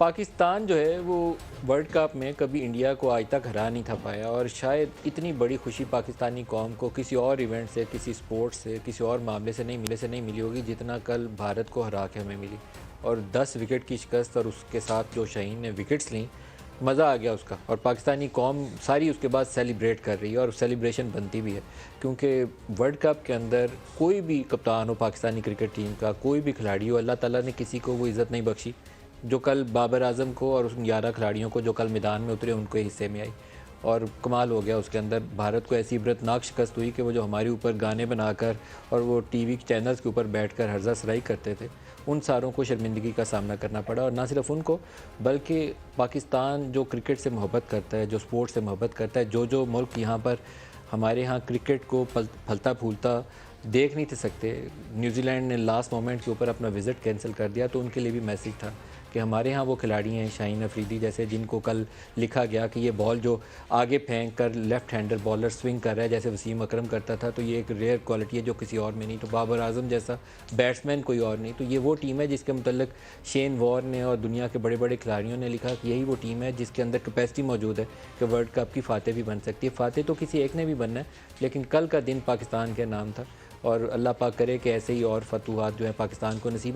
पाकिस्तान जो है वो वर्ल्ड कप में कभी इंडिया को आज तक हरा नहीं था पाया और शायद इतनी बड़ी खुशी पाकिस्तानी कौम को किसी और इवेंट से, किसी स्पोर्ट्स से, किसी और मामले से नहीं मिली होगी जितना कल भारत को हरा के हमें मिली। और 10 विकेट की शिकस्त और उसके साथ जो शाहीन ने विकेट्स लीं, मज़ा आ गया उसका। और पाकिस्तानी कौम सारी उसके बाद सेलिब्रेट कर रही है और सेलिब्रेशन बनती भी है, क्योंकि वर्ल्ड कप के अंदर कोई भी कप्तान हो पाकिस्तानी क्रिकेट टीम का, कोई भी खिलाड़ी हो, अल्लाह ताला ने किसी को वो इज़्ज़त नहीं बख्शी जो कल बाबर आजम को और उन 11 खिलाड़ियों को जो कल मैदान में उतरे उनके हिस्से में आई। और कमाल हो गया उसके अंदर। भारत को ऐसी इबरतनाक शिकस्त हुई कि वो जो हमारे ऊपर गाने बनाकर और वो टीवी चैनल्स के ऊपर बैठकर हर्जा सराई करते थे, उन सारों को शर्मिंदगी का सामना करना पड़ा। और ना सिर्फ उनको, बल्कि पाकिस्तान जो क्रिकेट से मोहब्बत करता है, जो स्पोर्ट्स से मोहब्बत करता है, जो मुल्क यहाँ पर हमारे यहाँ क्रिकेट को फलता फूलता देख नहीं थे सकते, न्यूजीलैंड ने लास्ट मोमेंट के ऊपर अपना विज़िट कैंसिल कर दिया, तो उनके लिए भी मैसेज था कि हमारे यहाँ वो खिलाड़ी हैं शाहीन अफरीदी जैसे, जिनको कल लिखा गया कि ये बॉल जो आगे फेंक कर लेफ़्ट हैंडर बॉलर स्विंग कर रहा है जैसे वसीम अकरम करता था, तो ये एक रेयर क्वालिटी है जो किसी और में नहीं। तो बाबर आजम जैसा बैट्समैन कोई और नहीं। तो ये वो टीम है जिसके मुतल्लिक शेन वॉर ने और दुनिया के बड़े बड़े खिलाड़ियों ने लिखा कि यही वो टीम है जिसके अंदर कैपेसिटी मौजूद है कि वर्ल्ड कप की फ़ातेह भी बन सकती है। फ़ातेह तो किसी एक ने भी बनना है, लेकिन कल का दिन पाकिस्तान के नाम था। और अल्लाह पाक करे कि ऐसे ही और फतूहात जो है पाकिस्तान को नसीब हो।